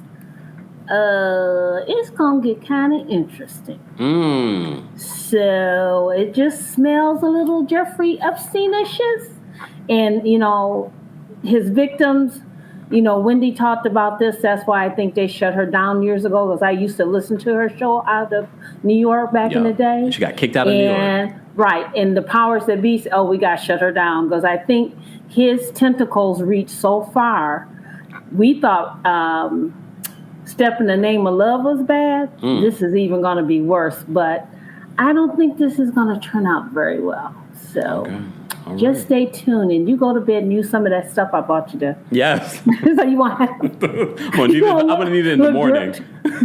it's going to get kind of interesting. So it just smells a little Jeffrey Epstein-ish. And, you know, his victims, you know, Wendy talked about this. That's why I think they shut her down years ago, because I used to listen to her show out of New York back in the day. She got kicked out of New York. Right. And the powers that be, we got to shut her down, because I think his tentacles reach so far. We thought Step in the Name of Love was bad. This is even going to be worse. But I don't think this is going to turn out very well. So just stay tuned, and you go to bed and use some of that stuff I bought you to. Yes. So you want I'm going to need it in the morning.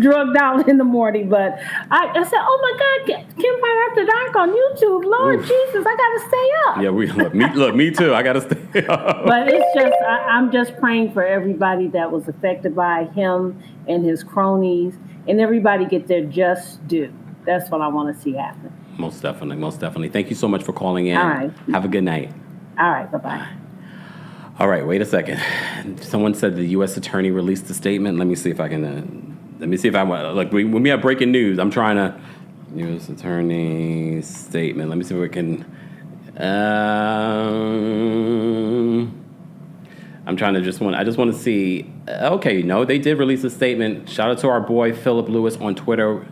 Drugged out in the morning. But I said, oh my God, Kempire After Dark on YouTube. Lord Jesus, I got to stay up. Yeah, me too. I got to stay up. But it's just, I'm just praying for everybody that was affected by him and his cronies, and everybody get their just due. That's what I want to see happen. Most definitely. Thank you so much for calling in. All right. Have a good night. All right, bye-bye. All right, wait a second. Someone said the U.S. attorney released a statement. Let me see if I can. When we have breaking news, I'm trying to. U.S. attorney statement. Let me see if we can. I'm trying to I just want to see. Okay, no, they did release a statement. Shout out to our boy Philip Lewis on Twitter.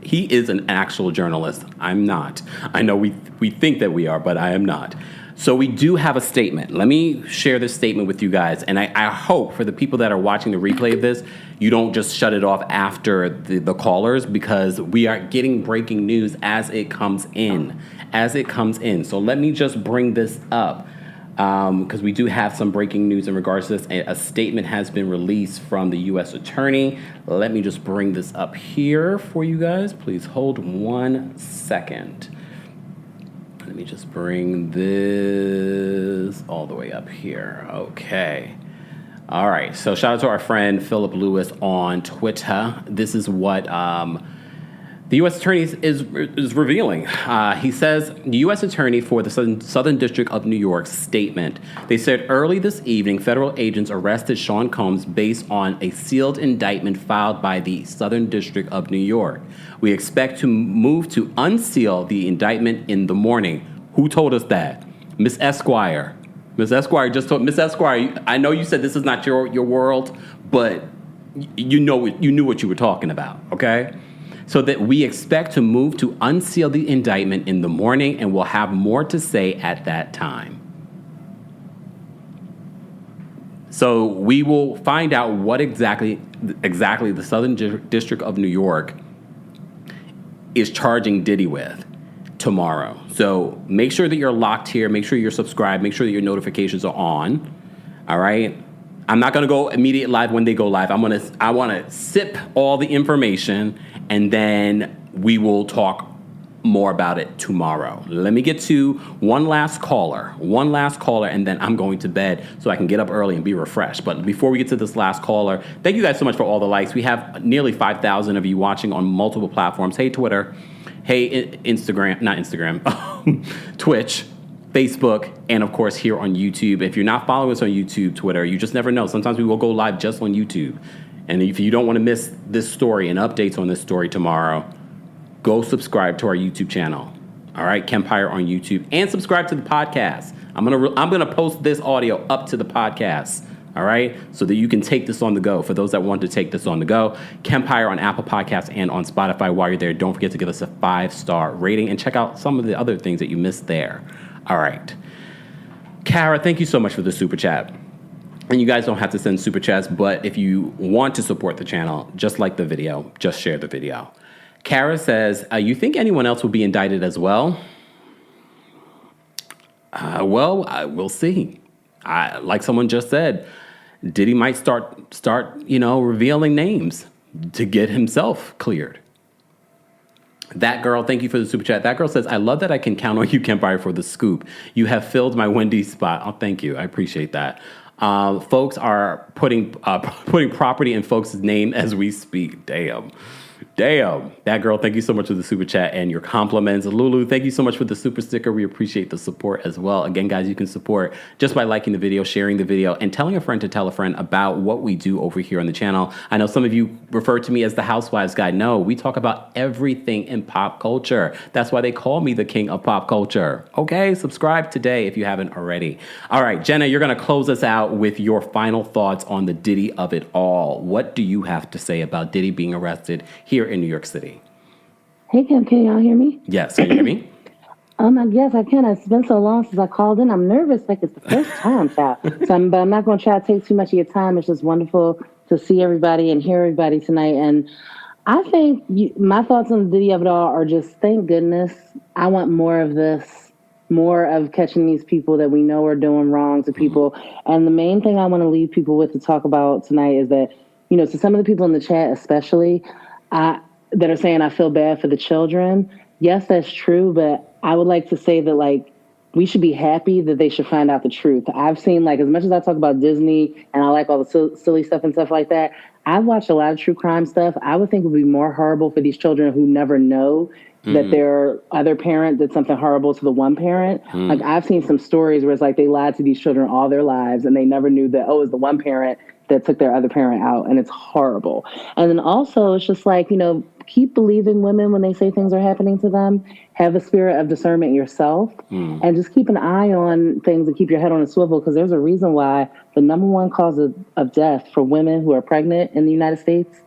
He is an actual journalist. I'm not. I know we think that we are, but I am not. So we do have a statement. Let me share this statement with you guys. And I hope for the people that are watching the replay of this, you don't just shut it off after the callers, because we are getting breaking news as it comes in. So let me just bring this up. Because we do have some breaking news in regards to this. A statement has been released from the U.S. attorney. Let me just bring this up here for you guys. Please hold 1 second. Let me just bring this all the way up here. Okay. All right. So shout out to our friend Philip Lewis on Twitter. This is what the U.S. attorney is revealing. He says, the U.S. attorney for the Southern District of New York's statement. They said early this evening, federal agents arrested Sean Combs based on a sealed indictment filed by the Southern District of New York. We expect to move to unseal the indictment in the morning. Who told us that? Miss Esquire. Miss Esquire just told Miss Esquire, I know you said this is not your world, but you knew what you were talking about, okay? So that we expect to move to unseal the indictment in the morning, and we'll have more to say at that time. So we will find out what exactly the Southern District of New York is charging Diddy with tomorrow. So make sure that you're locked here. Make sure you're subscribed. Make sure that your notifications are on. All right? I'm not going to go immediate live when they go live. I want to sip all the information, and then we will talk more about it tomorrow. Let me get to one last caller, and then I'm going to bed so I can get up early and be refreshed. But before we get to this last caller, thank you guys so much for all the likes. We have nearly 5,000 of you watching on multiple platforms. Hey, Twitter. Hey, Instagram, not Instagram, Twitch, Facebook, and of course here on YouTube. If you're not following us on YouTube, Twitter, you just never know. Sometimes we will go live just on YouTube. And if you don't want to miss this story and updates on this story tomorrow, go subscribe to our YouTube channel. All right, Kempire on YouTube, and subscribe to the podcast. I'm gonna post this audio up to the podcast. All right, so that you can take this on the go. For those that want to take this on the go, Kempire on Apple Podcasts and on Spotify. While you're there, don't forget to give us a 5-star rating and check out some of the other things that you missed there. All right, Kara, thank you so much for the super chat. And you guys don't have to send super chats, but if you want to support the channel, just like the video, just share the video. Kara says, you think anyone else will be indicted as well? We'll see. Like someone just said, Diddy might start, revealing names to get himself cleared. That girl, thank you for the super chat. That girl says, I love that I can count on you, Kempire, for the scoop. You have filled my Wendy's spot. Oh, thank you. I appreciate that. Folks are putting property in folks' name as we speak. Damn. Damn. That girl, thank you so much for the super chat and your compliments. Lulu, thank you so much for the super sticker. We appreciate the support as well. Again, guys, you can support just by liking the video, sharing the video, and telling a friend to tell a friend about what we do over here on the channel. I know some of you refer to me as the Housewives guy. No, we talk about everything in pop culture. That's why they call me the king of pop culture. Okay, subscribe today if you haven't already. All right, Jenna, you're going to close us out with your final thoughts on the Diddy of it all. What do you have to say about Diddy being arrested here in New York City? Hey, Kim, can y'all hear me? Yes, can you hear me? Yes, I can. It's been so long since I called in. I'm nervous, like it's the first time, child. But I'm not going to try to take too much of your time. It's just wonderful to see everybody and hear everybody tonight. And I think my thoughts on the Diddy of it all are just, thank goodness. I want more of this, more of catching these people that we know are doing wrong to people. And the main thing I want to leave people with to talk about tonight is that, to some of the people in the chat especially, that are saying I feel bad for the children. Yes, that's true, but I would like to say that, we should be happy that they should find out the truth. I've seen, as much as I talk about Disney and I like all the silly stuff and stuff like that, I've watched a lot of true crime stuff. I would think it would be more horrible for these children who never know that their other parent did something horrible to the one parent. I've seen some stories where it's they lied to these children all their lives and they never knew that, it was the one parent that took their other parent out, and it's horrible. And then also, it's just keep believing women when they say things are happening to them. Have a spirit of discernment yourself, and just keep an eye on things and keep your head on a swivel, because there's a reason why the number one cause of death for women who are pregnant in the United States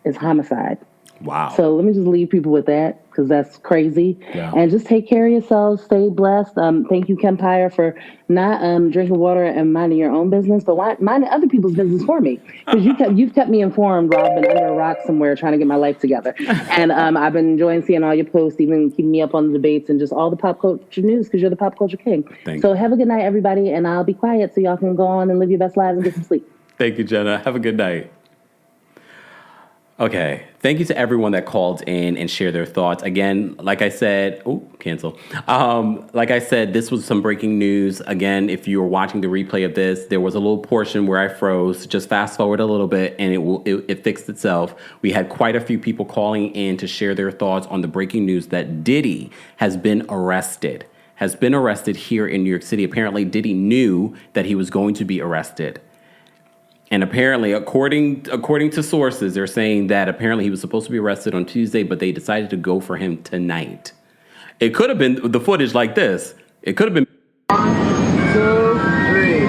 is homicide. Wow. So let me just leave people with that, because that's crazy. Yeah. And just take care of yourselves. Stay blessed. Thank you, Kempire, for not drinking water and minding your own business, but minding other people's business for me. Because you've kept me informed while I've been under a rock somewhere trying to get my life together. And I've been enjoying seeing all your posts, even keeping me up on the debates and just all the pop culture news, because you're the pop culture king. So have a good night, everybody, and I'll be quiet so y'all can go on and live your best lives and get some sleep. Thank you, Jenna. Have a good night. Okay. Thank you to everyone that called in and shared their thoughts. Again, like I said, cancel. Like I said, this was some breaking news. Again, if you were watching the replay of this, there was a little portion where I froze. Just fast forward a little bit and it fixed itself. We had quite a few people calling in to share their thoughts on the breaking news that Diddy has been arrested here in New York City. Apparently, Diddy knew that he was going to be arrested. And apparently, according to sources, they're saying that apparently he was supposed to be arrested on Tuesday, but they decided to go for him tonight. It could have been the footage like this. It could have been 1, 2, 3.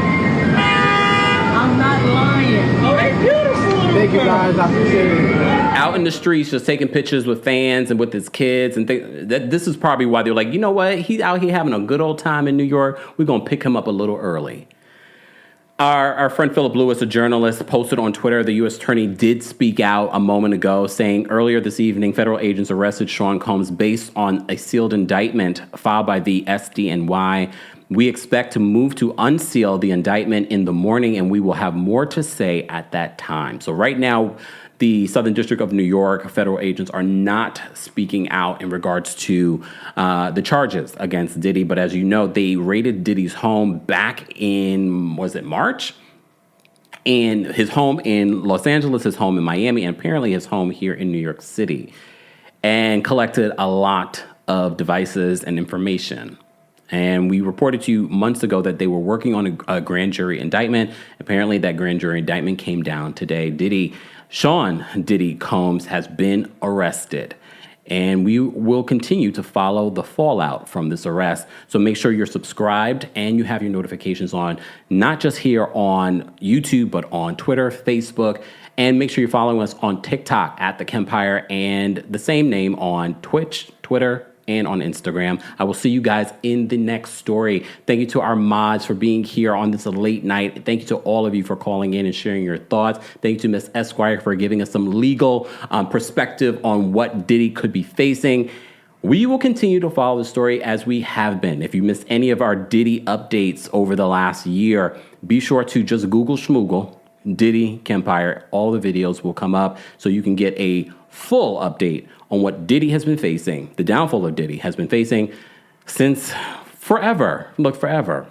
I'm not lying. Oh, they beautiful. Thank you guys. I appreciate it. Out in the streets, just taking pictures with fans and with his kids, and this is probably why they're like, you know what? He's out here having a good old time in New York. We're gonna pick him up a little early. Our friend Philip Lewis, a journalist, posted on Twitter, the U.S. attorney did speak out a moment ago, saying earlier this evening, federal agents arrested Sean Combs based on a sealed indictment filed by the SDNY. We expect to move to unseal the indictment in the morning, and we will have more to say at that time. So right now, the Southern District of New York federal agents are not speaking out in regards to the charges against Diddy. But as you know, they raided Diddy's home back in, was it March? And his home in Los Angeles, his home in Miami, and apparently his home here in New York City, and collected a lot of devices and information. And we reported to you months ago that they were working on a grand jury indictment. Apparently that grand jury indictment came down today. Sean Diddy Combs has been arrested, and we will continue to follow the fallout from this arrest. So make sure you're subscribed and you have your notifications on, not just here on YouTube, but on Twitter, Facebook, and make sure you're following us on TikTok at TheKempire, and the same name on Twitch, Twitter, and on Instagram. I will see you guys in the next story. Thank you to our mods for being here on this late night. Thank you to all of you for calling in and sharing your thoughts. Thank you to Miss Esquire for giving us some legal perspective on what Diddy could be facing. We will continue to follow the story as we have been. If you missed any of our Diddy updates over the last year, be sure to just Google Schmoogle, Diddy Kempire. All the videos will come up so you can get a full update on what Diddy has been facing, the downfall of Diddy has been facing since forever. Look, forever.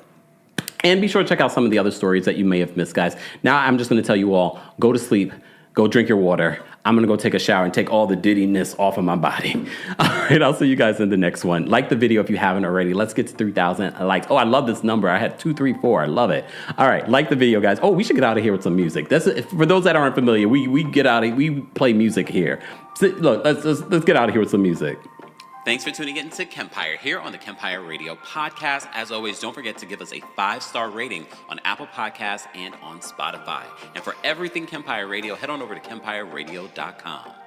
And be sure to check out some of the other stories that you may have missed, guys. Now I'm just going to tell you all, go to sleep. Go drink your water. I'm going to go take a shower and take all the Diddy-ness off of my body. All right, I'll see you guys in the next one. Like the video if you haven't already. Let's get to 3,000 likes. Oh, I love this number. I had 234. I love it. All right, like the video, guys. Oh, we should get out of here with some music. That's for those that aren't familiar. We get out of we play music here. So, look, let's get out of here with some music. Thanks for tuning in to Kempire here on the Kempire Radio Podcast. As always, don't forget to give us a 5-star rating on Apple Podcasts and on Spotify. And for everything Kempire Radio, head on over to KempireRadio.com.